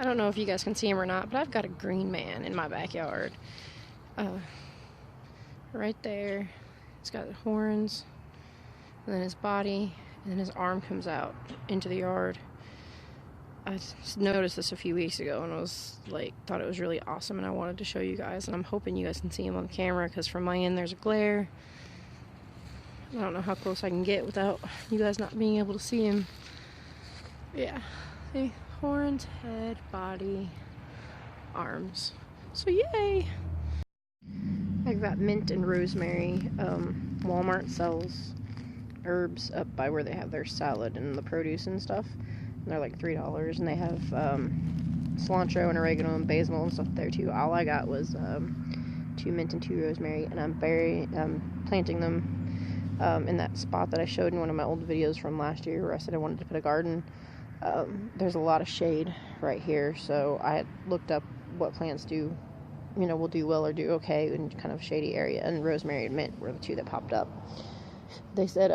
I don't know if you guys can see him or not, but I've got a green man in my backyard. Right there. He's got the horns, and then his body, and then his arm comes out into the yard. I just noticed this a few weeks ago and thought it was really awesome, and I wanted to show you guys, and I'm hoping you guys can see him on camera because from my end there's a glare. I don't know how close I can get without you guys not being able to see him. Yeah, see, horns, head, body, arms. So yay! I've got mint and rosemary. Walmart sells herbs up by where they have their salad and the produce and stuff. And they're like $3, and they have cilantro and oregano and basil and stuff there too. All I got was 2 mint and 2 rosemary, and I'm planting them in that spot that I showed in one of my old videos from last year where I said I wanted to put a garden. There's a lot of shade right here, so I had looked up what plants will do well or do okay in kind of shady area, and rosemary and mint were the 2 that popped up. They said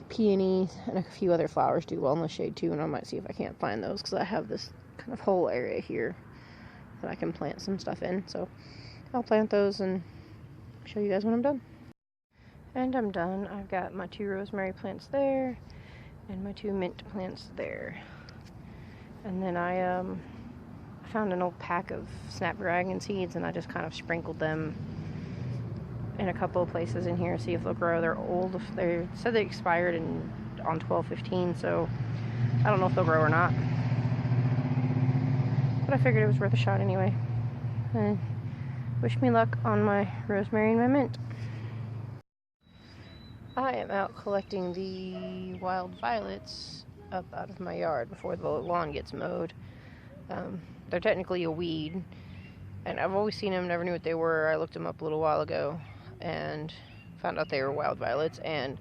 peony and a few other flowers do well in the shade too, and I might see if I can't find those because I have this kind of whole area here that I can plant some stuff in. So I'll plant those and show you guys when I'm done. And I'm done. I've got my 2 rosemary plants there and my 2 mint plants there. And then I found an old pack of snapdragon seeds, and I just kind of sprinkled them in a couple of places in here, see if they'll grow. They're old. They said they expired on 12/15, so I don't know if they'll grow or not. But I figured it was worth a shot anyway. And wish me luck on my rosemary and my mint. I am out collecting the wild violets up out of my yard before the lawn gets mowed. They're technically a weed, and I've always seen them, never knew what they were. I looked them up a little while ago and found out they were wild violets, and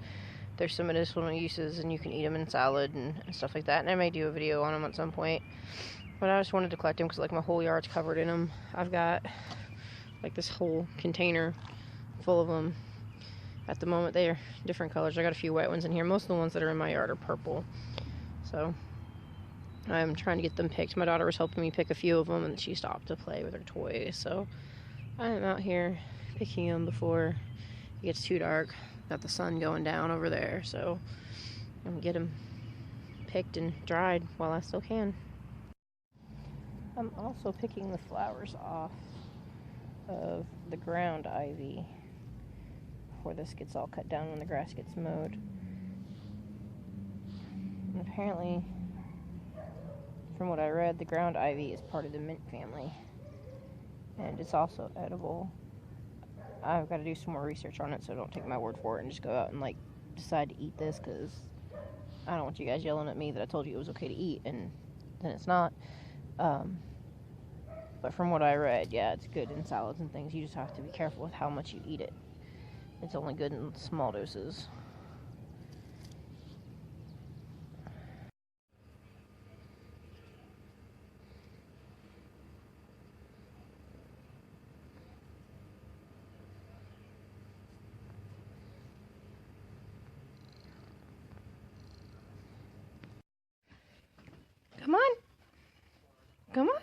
there's some medicinal uses, and you can eat them in salad and stuff like that, and I may do a video on them at some point. But I just wanted to collect them because my whole yard's covered in them. I've got this whole container full of them. At the moment they're different colors. I got a few white ones in here. Most of the ones that are in my yard are purple, so I'm trying to get them picked. My daughter was helping me pick a few of them, and she stopped to play with her toys, so I'm out here picking them before it gets too dark. Got the sun going down over there, so I'm gonna get them picked and dried while I still can. I'm also picking the flowers off of the ground ivy before this gets all cut down when the grass gets mowed. And apparently, from what I read, the ground ivy is part of the mint family, and it's also edible. I've got to do some more research on it, so don't take my word for it and just go out and decide to eat this, because I don't want you guys yelling at me that I told you it was okay to eat and then it's not. But from what I read, yeah, it's good in salads and things. You just have to be careful with how much you eat it. It's only good in small doses. Come on. Come on.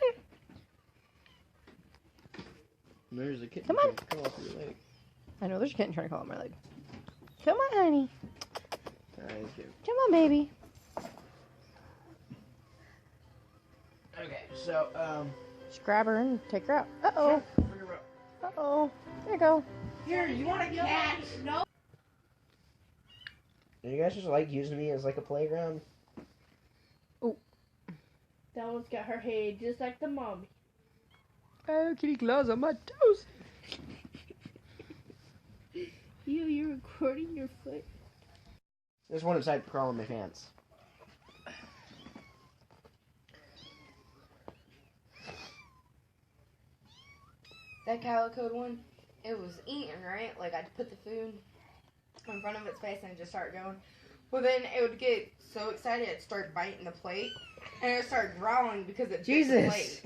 There's a kitten Come on. trying to crawl up your leg. I know there's a kitten trying to crawl up my leg. Come on, honey. Alright, good. Come on, baby. Okay, so, Just grab her and take her out. Uh-oh. Uh-oh. There you go. Here, you want a cat? No. you guys just using me as a playground? That one's got her head just like the mommy. Oh, kitty claws on my toes. You're recording your foot. There's one inside crawling my pants. That calico one, it was eating, right? I'd put the food in front of its face and it'd just start going. Well, then it would get so excited it'd start biting the plate, and it would start growling because it bit the plate.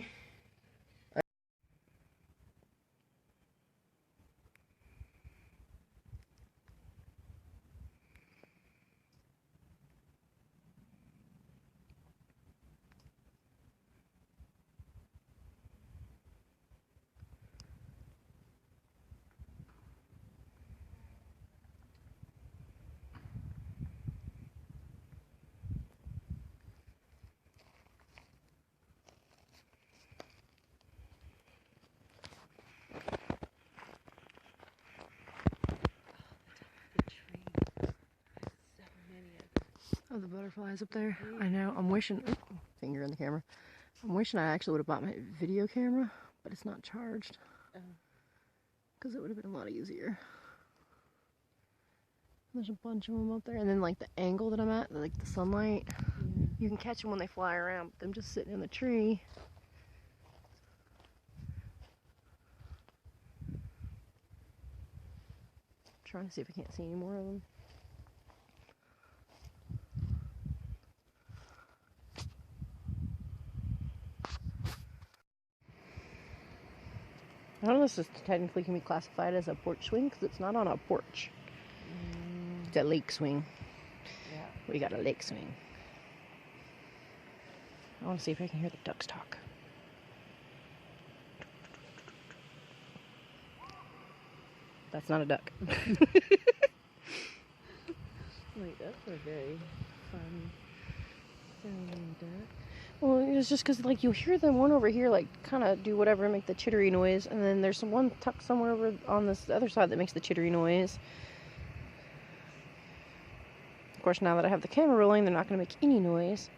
Oh, the butterflies up there. I know. I'm wishing. Oh, finger in the camera. I'm wishing I actually would have bought my video camera, but it's not charged. Because it would have been a lot easier. There's a bunch of them up there, and then like the angle that I'm at, like the sunlight, you can catch them when they fly around. But them just sitting in the tree. Trying to see if I can't see any more of them. I don't know if this technically can be classified as a porch swing because it's not on a porch. It's a lake swing. Yeah. We got a lake swing. I want to see if I can hear the ducks talk. That's not a duck. Wait, that's a very fun sounding duck. Well, it's just because, like, you'll hear them one over here, like, kind of do whatever and make the chittery noise, and then there's some one tucked somewhere over on this other side that makes the chittery noise. Of course, now that I have the camera rolling, they're not going to make any noise.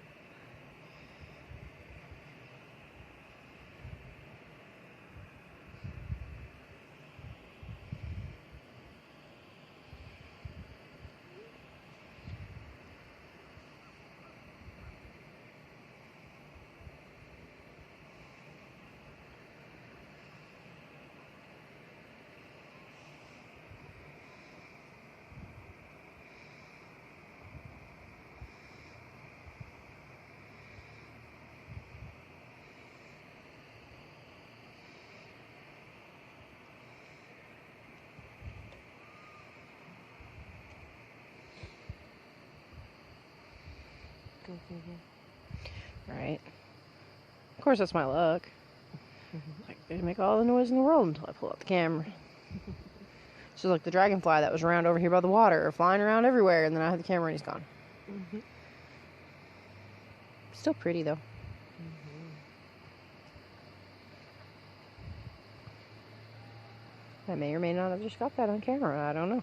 Right. Of course, that's my luck. Like, they make all the noise in the world until I pull out the camera. So, like the dragonfly that was around over here by the water, flying around everywhere, and then I had the camera and he's gone. Still pretty, though. I may or may not have just got that on camera. I don't know.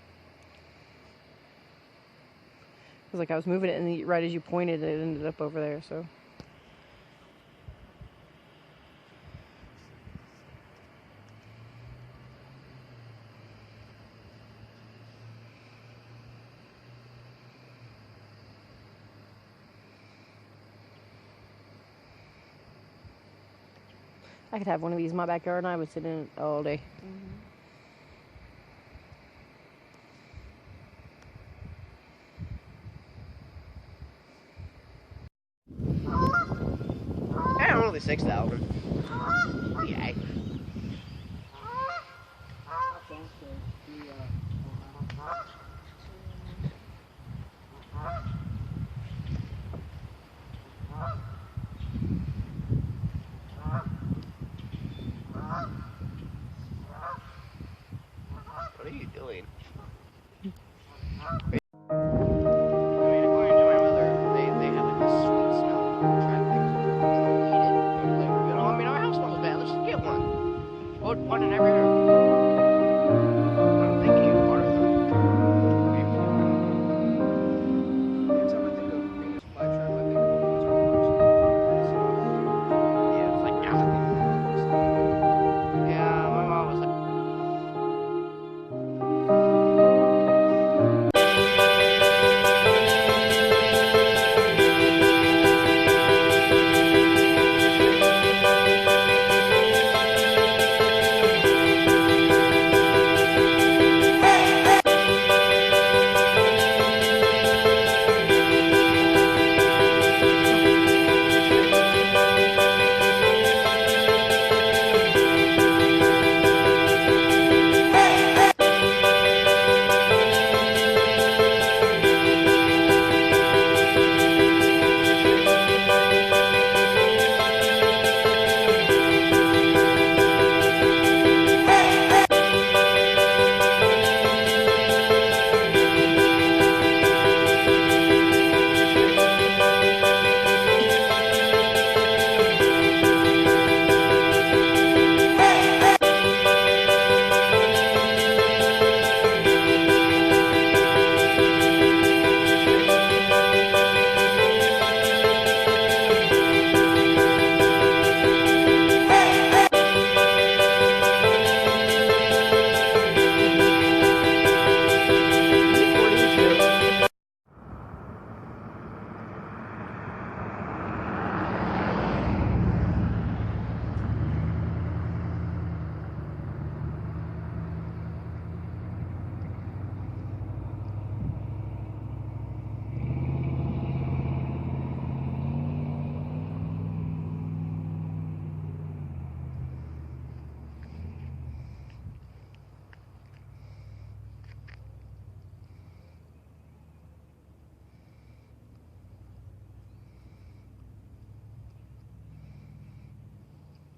It was like I was moving it, and right as you pointed, it ended up over there, so. I could have one of these in my backyard and I would sit in it all day. Yeah, only 6,000. Yeah. What are you doing? I mean, according to my mother, they have like this sweet smell. Try to like, eat it. Like, I mean, our house smells bad.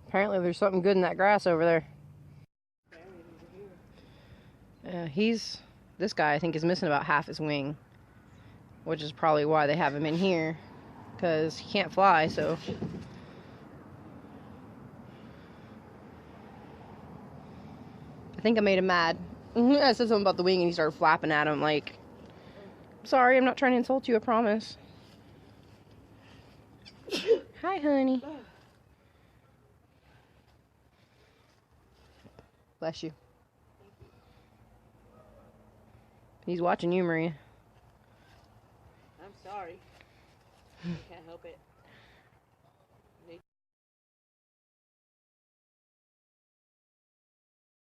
Apparently there's something good in that grass over there. Buried over here. This guy I think is missing about half his wing, which is probably why they have him in here, because he can't fly, so. I think I made him mad. I said something about the wing and he started flapping at him like, sorry, I'm not trying to insult you, I promise. Hi, honey. Bless you. He's watching you, Maria. I'm sorry. I can't help it.